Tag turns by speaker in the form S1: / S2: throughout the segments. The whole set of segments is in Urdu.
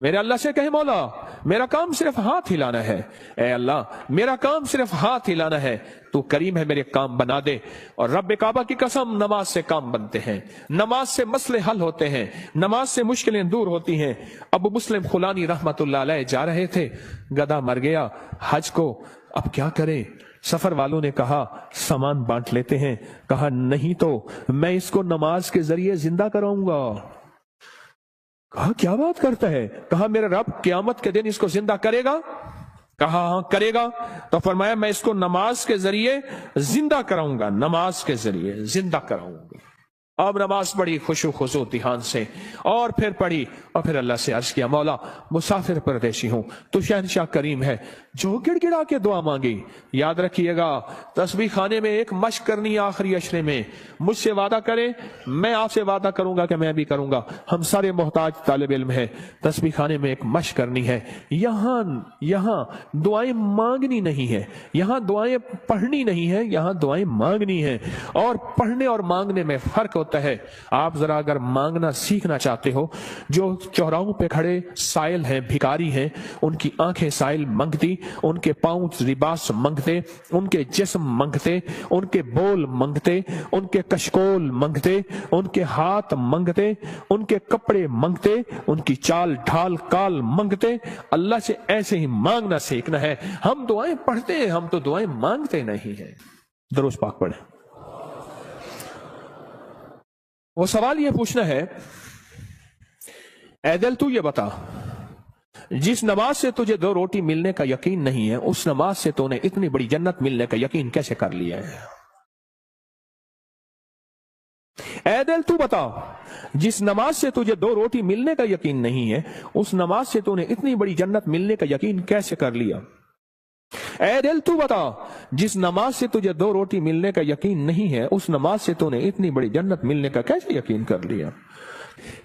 S1: میرے اللہ سے کہے مولا میرا کام صرف ہاتھ ہلانا ہے، اے اللہ میرا کام صرف ہاتھ ہلانا ہے، تو کریم ہے میرے کام بنا دے۔ اور رب کعبہ کی قسم نماز سے کام بنتے ہیں، نماز سے مسئلے حل ہوتے ہیں، نماز سے مشکلیں دور ہوتی ہیں۔ ابو مسلم خولانی رحمت اللہ علیہ جا رہے تھے، گدھا مر گیا حج کو، اب کیا کریں؟ سفر والوں نے کہا سامان بانٹ لیتے ہیں، کہا نہیں تو میں اس کو نماز کے ذریعے زندہ کراؤں گا۔ کہا کیا بات کرتا ہے؟ کہا میرا رب قیامت کے دن اس کو زندہ کرے گا؟ کہا ہاں کرے گا۔ تو فرمایا میں اس کو نماز کے ذریعے زندہ کراؤں گا، نماز کے ذریعے زندہ کراؤں گا۔ اب نماز پڑھی خشوع خضوع دھیان سے، اور پھر پڑھی، اور پھر اللہ سے عرض کیا مولا مسافر پردیشی ہوں، تو شہنشاہ کریم ہے جو گڑ گڑا کے دعا مانگی۔ یاد رکھیے گا تسبیح خانے میں ایک مشق کرنی آخری اشرے میں، مجھ سے وعدہ کرے میں آپ سے وعدہ کروں گا کہ میں بھی کروں گا، ہم سارے محتاج طالب علم ہیں، تسبیح خانے میں ایک مشق کرنی ہے۔ یہاں دعائیں مانگنی نہیں ہے، یہاں دعائیں پڑھنی نہیں ہے، یہاں دعائیں مانگنی ہے، اور پڑھنے اور مانگنے میں فرق ہوتا ہے۔ آپ ذرا اگر مانگنا سیکھنا چاہتے ہو، جو چوراہوں پہ کھڑے سائل ہیں، بھکاری ہیں، ان کی آنکھیں سائل منگتی، ان کے پاؤں لباس منگتے، ان کے جسم منگتے، ان کے بول منگتے، ان کے کشکول منگتے، ان کے ہاتھ منگتے، ان کے کپڑے منگتے، ان کی چال ڈھال کال منگتے۔ اللہ سے ایسے ہی مانگنا سیکھنا ہے۔ ہم دعائیں پڑھتے ہیں، ہم تو دعائیں مانگتے نہیں ہیں۔ درود پاک پڑھیں۔ وہ سوال یہ پوچھنا ہے، اے دل تو یہ بتا جس نماز سے تجھے 2 روٹی ملنے کا یقین نہیں ہے، اس نماز سے تو نے اتنی بڑی جنت ملنے کا یقین کیسے کر لیا ہے؟ اے دل تو بتا جس نماز سے تجھے 2 روٹی ملنے کا یقین نہیں ہے، اس نماز سے تو نے اتنی بڑی جنت ملنے کا یقین کیسے کر لیا؟ اے دل تو بتا جس نماز سے تجھے 2 روٹی ملنے کا یقین نہیں ہے، اس نماز سے تو نے اتنی بڑی جنت ملنے کا کیسے یقین کر لیا؟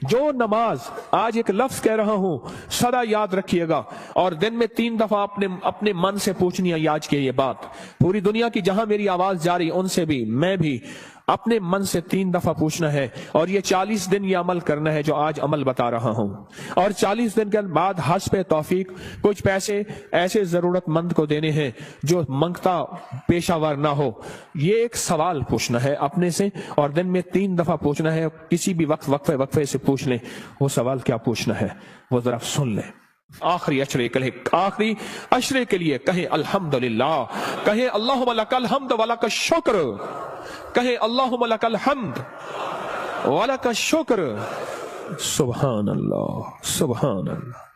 S1: جو نماز، آج ایک لفظ کہہ رہا ہوں سدا یاد رکھیے گا، اور دن میں 3 دفعہ اپنے من سے پوچھنی ہے آج کے یہ بات، پوری دنیا کی جہاں میری آواز جاری ان سے بھی میں بھی اپنے من سے 3 دفعہ پوچھنا ہے، اور یہ 40 دن یہ عمل کرنا ہے جو آج عمل بتا رہا ہوں، اور 40 دن کے بعد حسب توفیق کچھ پیسے ایسے ضرورت مند کو دینے ہیں جو منگتا پیشہ ور نہ ہو۔ یہ ایک سوال پوچھنا ہے اپنے سے، اور دن میں 3 دفعہ پوچھنا ہے، کسی بھی وقت وقفے سے پوچھ لیں وہ سوال کیا پوچھنا ہے، وہ ذرا سن لیں۔ آخری اشرے کے لیے کہیں الحمدللہ، کہیں اللہم لک الحمد ولک الشکر، کہیں اللہم لک الحمد ولک الشکر۔ سبحان اللہ سبحان اللہ۔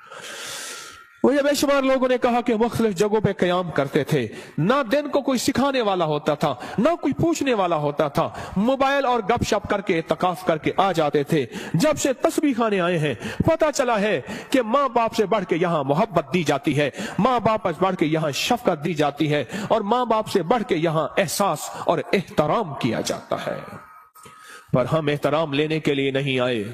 S1: وہ یہ بے شمار لوگوں نے کہا کہ مختلف جگہوں پہ قیام کرتے تھے، نہ دن کو کوئی سکھانے والا ہوتا تھا، نہ کوئی پوچھنے والا ہوتا تھا، موبائل اور گپ شپ کر کے اعتکاف کر کے آ جاتے تھے۔ جب سے تسبیح خانے آئے ہیں پتہ چلا ہے کہ ماں باپ سے بڑھ کے یہاں محبت دی جاتی ہے، ماں باپ سے بڑھ کے یہاں شفقت دی جاتی ہے، اور ماں باپ سے بڑھ کے یہاں احساس اور احترام کیا جاتا ہے۔ پر ہم احترام لینے کے لیے نہیں آئے،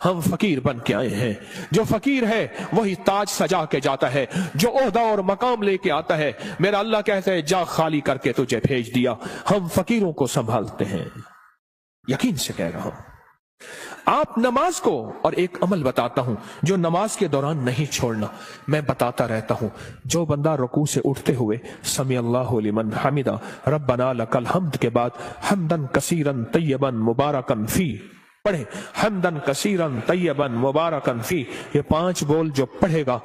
S1: ہم فقیر بن کے آئے ہیں۔ جو فقیر ہے وہی تاج سجا کے جاتا ہے، جو عہدہ اور مقام لے کے آتا ہے میرا اللہ کہتا ہے جا خالی کر کے تجھے بھیج دیا۔ ہم فقیروں کو سنبھالتے ہیں، یقین سے کہہ رہا ہوں۔ آپ نماز کو، اور ایک عمل بتاتا ہوں جو نماز کے دوران نہیں چھوڑنا، میں بتاتا رہتا ہوں، جو بندہ رکوع سے اٹھتے ہوئے سمی اللہ لمن حمدہ ربنا لک الحمد کے بعد حمدن کثیرن طیبن مبارکن فی پڑھے، حمدن کثیرن طیبن مبارکن فی، یہ 5 بول جو پڑھے گا،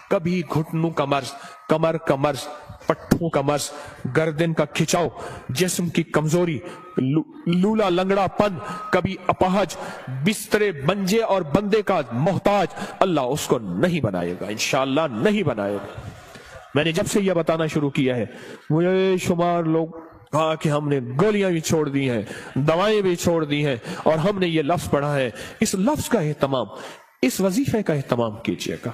S1: کبھی گھٹنوں کا مرض، کمر کا مرض، پٹھوں کا مرض، گردن کا کھچاؤ، جسم کی کمزوری، لولا لنگڑا پن، کبھی اپاہج، بسترے منجے اور بندے کا محتاج، اللہ اس کو نہیں بنائے گا، انشاءاللہ نہیں بنائے گا۔ میں نے جب سے یہ بتانا شروع کیا ہے مجھے شمار لوگ کہا کہ ہم نے گولیاں بھی چھوڑ دی ہیں، دوائیں بھی چھوڑ دی ہیں، اور ہم نے یہ لفظ پڑھا ہے۔ اس لفظ کا اہتمام، اس وظیفے کا اہتمام کیجئے گا۔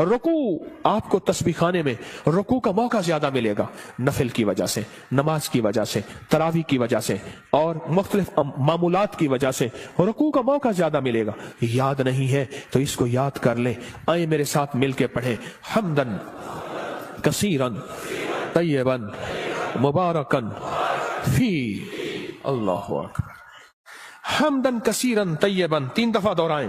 S1: رکوع، آپ کو تسبیح خانے میں رکوع کا موقع زیادہ ملے گا، نفل کی وجہ سے، نماز کی وجہ سے، تراویح کی وجہ سے، اور مختلف معمولات کی وجہ سے رکوع کا موقع زیادہ ملے گا۔ یاد نہیں ہے تو اس کو یاد کر لیں، آئیں میرے ساتھ مل کے پڑھیں، حمدن کثیرن طیبن مبارکن فی، اللہ اکبر، حمدن کثیرن طیبن 3 دفعہ دہرائیں،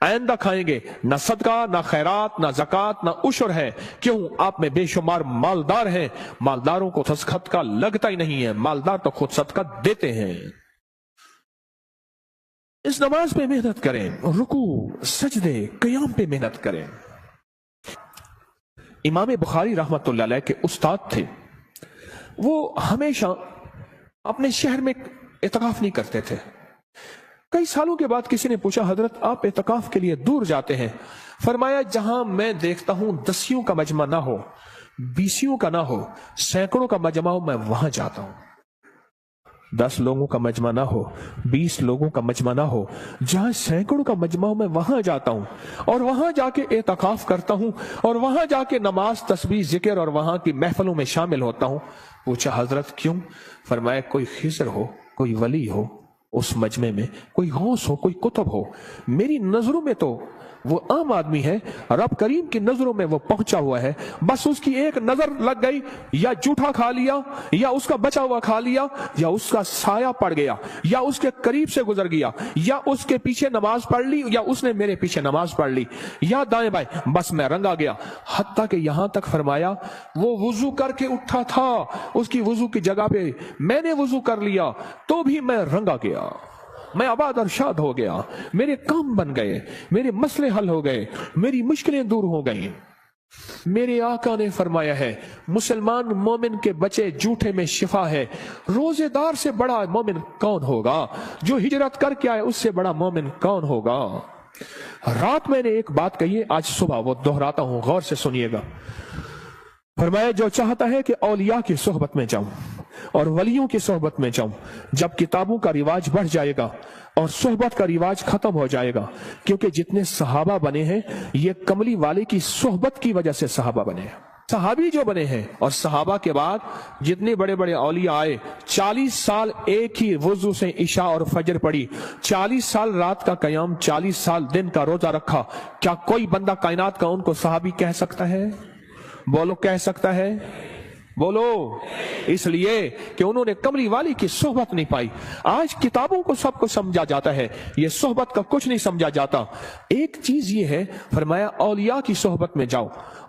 S1: آئندہ کھائیں گے، نہ صدقہ نہ خیرات نہ زکات نہ عشر ہے، کیوں آپ میں بے شمار مالدار ہیں، مالداروں کو صدقہ لگتا ہی نہیں ہے، مالدار تو خود صدقہ دیتے ہیں۔ اس نماز پہ محنت کریں، رکوع سجدے قیام پہ محنت کریں۔ امام بخاری رحمت اللہ علیہ کے استاد تھے، وہ ہمیشہ اپنے شہر میں اعتکاف نہیں کرتے تھے۔ کئی سالوں کے بعد کسی نے پوچھا حضرت آپ اعتکاف کے لیے دور جاتے ہیں؟ فرمایا جہاں میں دیکھتا ہوں 10 کا مجمع نہ ہو، 20 کا نہ ہو، سینکڑوں کا مجمع ہو، میں وہاں جاتا ہوں۔ 10 لوگوں کا مجمع نہ ہو، 20 لوگوں کا مجمع نہ ہو، جہاں سینکڑوں کا مجمع ہو، میں وہاں جاتا ہوں اور وہاں جا کے اعتکاف کرتا ہوں اور وہاں جا کے نماز تسبیح ذکر اور وہاں کی محفلوں میں شامل ہوتا ہوں۔ پوچھا حضرت کیوں؟ فرمایا کوئی خضر ہو، کوئی ولی ہو اس مجمع میں، کوئی غوث ہو، کوئی قطب ہو، میری نظروں میں تو وہ عام آدمی ہے، رب کریم کی نظروں میں وہ پہنچا ہوا ہے، بس اس کی ایک نظر لگ گئی، یا جھوٹا کھا لیا، یا اس کا بچا ہوا کھا لیا، یا اس کا سایہ پڑ گیا، یا اس کے قریب سے گزر گیا، یا اس کے پیچھے نماز پڑھ لی، یا اس نے میرے پیچھے نماز پڑھ لی، یا دائیں بائیں، بس میں رنگا گیا۔ حتیٰ کہ یہاں تک فرمایا وہ وضو کر کے اٹھا تھا، اس کی وضو کی جگہ پہ میں نے وضو کر لیا تو بھی میں رنگا گیا، میں آباد اور شاد ہو گیا، میرے کام بن گئے، میرے مسئلے حل ہو گئے، میری مشکلیں دور ہو گئیں۔ میرے آقا نے فرمایا ہے مسلمان مومن کے بچے جھوٹے میں شفا ہے۔ روزے دار سے بڑا مومن کون ہوگا؟ جو ہجرت کر کے آئے اس سے بڑا مومن کون ہوگا؟ رات میں نے ایک بات کہی ہے، آج صبح وہ دہراتا ہوں، غور سے سنیے گا۔ فرمایا جو چاہتا ہے کہ اولیاء کی صحبت میں جاؤں اور ولیوں کی صحبت میں جاؤں، جب کتابوں کا رواج بڑھ جائے گا اور صحبت کا رواج ختم ہو جائے گا، کیونکہ جتنے صحابہ بنے ہیں یہ کملی والے کی صحبت کی وجہ سے صحابہ بنے ہیں۔ صحابی جو بنے ہیں اور صحابہ کے بعد جتنے بڑے بڑے اولیاء آئے، 40 سال ایک ہی وضو سے عشاء اور فجر پڑھی، 40 سال رات کا قیام، 40 سال دن کا روزہ رکھا، کیا کوئی بندہ کائنات کا ان کو صحابی کہہ سکتا ہے؟ بولو کہہ سکتا ہے؟ بولو۔ اس لیے کہ انہوں نے کملی والی کی صحبت نہیں پائی۔ آج کتابوں کو سب کو سمجھا جاتا ہے، یہ صحبت کا کچھ نہیں سمجھا جاتا۔ ایک چیز یہ ہے، فرمایا اولیاء کی صحبت میں جاؤ،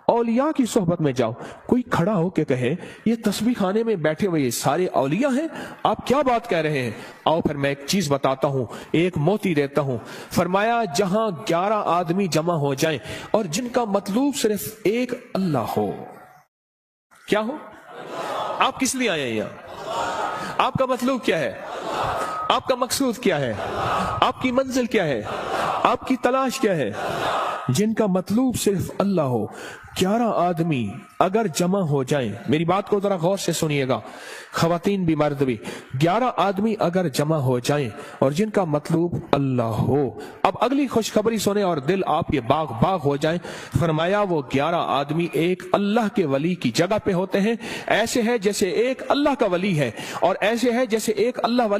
S1: اولیاء کی صحبت میں جاؤ۔ کوئی کھڑا ہو کے کہے یہ تسبیح خانے میں بیٹھے ہوئے یہ سارے اولیاء ہیں، آپ کیا بات کہہ رہے ہیں؟ آؤ پھر میں ایک چیز بتاتا ہوں، ایک موتی دیتا ہوں۔ فرمایا جہاں 11 آدمی جمع ہو جائیں اور جن کا مطلوب صرف ایک اللہ ہو، کیا ہو؟ آپ کس لیے آئے ہیں یہاں؟ آپ کا مطلوب کیا ہے؟ آپ کا مقصود کیا ہے؟ آپ کی منزل کیا ہے؟ آپ کی تلاش کیا ہے؟ جن کا مطلوب صرف اللہ ہو، 11 آدمی اگر جمع ہو جائیں، میری بات کو ذرا غور سے سنیے گا، خواتین بھی مرد بھی، 11 آدمی اگر جمع ہو جائیں اور جن کا مطلوب اللہ ہو۔ اب اگلی خوشخبری سنیں اور دل آپ کے باغ باغ ہو جائیں۔ فرمایا وہ 11 آدمی ایک اللہ کے ولی کی جگہ پہ ہوتے ہیں، ایسے ہے جیسے ایک اللہ کا ولی ہے، اور ایسے ہے جیسے ایک اللہ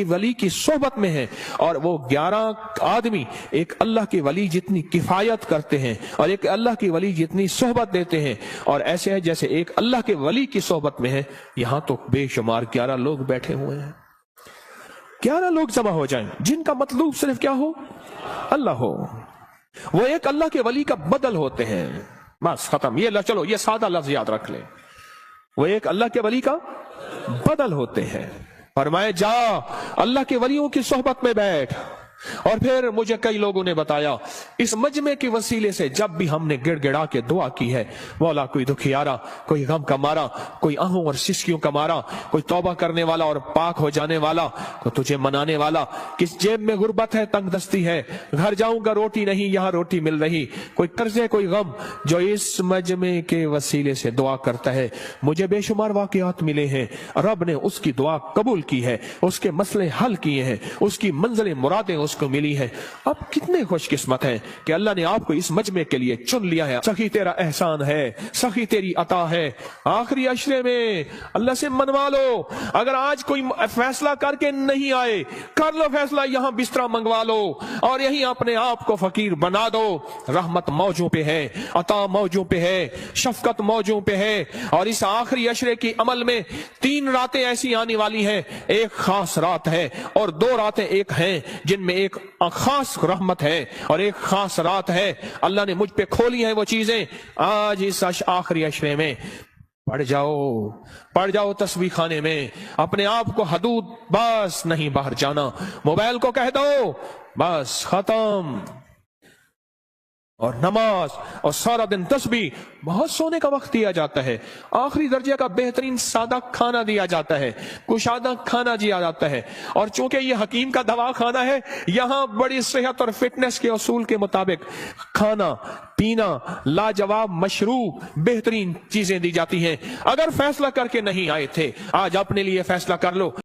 S1: ولی کی صحبت میں ہے، اور وہ 11 آدمی ایک اللہ کے ولی جتنی کفایت کرتے ہیں اور ایک اللہ کے ولی جتنی صحبت دیتے ہیں، اور ایسے ہے جیسے ایک اللہ کے ولی کی صحبت میں ہے۔ یہاں تو بے شمار 11 لوگ بیٹھے ہوئے ہیں، 11 لوگ جمع ہو جائیں جن کا مطلوب صرف کیا ہو؟ اللہ ہو، وہ ایک اللہ کے ولی کا بدل ہوتے ہیں، بس ختم۔ یہ چلو یہ سادہ لفظ یاد رکھ لیں، وہ ایک اللہ کے ولی کا بدل ہوتے ہیں۔ فرمائے جا اللہ کے ولیوں کی صحبت میں بیٹھ۔ اور پھر مجھے کئی لوگوں نے بتایا اس مجمع کے وسیلے سے جب بھی ہم نے گڑ گڑا کے دعا کی ہے، مولا کوئی دکھیارا، کوئی غم کا مارا، کوئی آہوں اور سسکیوں کا مارا، کوئی توبہ کرنے والا اور پاک ہو جانے والا، کوئی تجھے منانے والا، کس جیب میں غربت ہے، تنگ دستی ہے، گھر جاؤں گا روٹی نہیں، یہاں روٹی مل رہی، کوئی قرضے کوئی غم، جو اس مجمع کے وسیلے سے دعا کرتا ہے، مجھے بے شمار واقعات ملے ہیں، رب نے اس کی دعا قبول کی ہے، اس کے مسئلے حل کیے ہیں، اس کی منزلیں مرادیں اس کو ملی ہے۔ اب کتنے خوش قسمت ہیں کہ اللہ نے آپ کو اس مجمع کے لیے چن لیا ہے۔ سخی تیرا احسان ہے، سخی تیری عطا ہے۔ آخری عشرے میں اللہ سے منوا لو، اگر آج کوئی فیصلہ کر کے نہیں آئے، کر لو فیصلہ، یہاں بستر منگوا لو اور یہیں اپنے آپ کو فقیر بنا دو۔ رحمت موجوں پہ ہے، عطا موجوں پہ ہے، شفقت موجوں پہ ہے، اور اس آخری عشرے کی عمل میں 3 راتیں ایسی آنے والی ہیں، ایک خاص رات ہے اور 2 راتیں ایک ہیں جن میں ایک خاص رحمت ہے اور ایک خاص رات ہے، اللہ نے مجھ پہ کھولی ہیں وہ چیزیں۔ آج اس آخری عشرے میں پڑھ جاؤ تسبیح خانے میں، اپنے آپ کو حدود بس نہیں باہر جانا، موبائل کو کہہ دو بس ختم، اور نماز اور سارا دن تسبیح۔ بہت سونے کا وقت دیا جاتا ہے، آخری درجے کا بہترین سادہ کھانا دیا جاتا ہے، کشادہ کھانا دیا جاتا ہے، اور چونکہ یہ حکیم کا دوا کھانا ہے، یہاں بڑی صحت اور فٹنس کے اصول کے مطابق کھانا پینا لاجواب مشروع بہترین چیزیں دی جاتی ہیں۔ اگر فیصلہ کر کے نہیں آئے تھے، آج اپنے لیے فیصلہ کر لو۔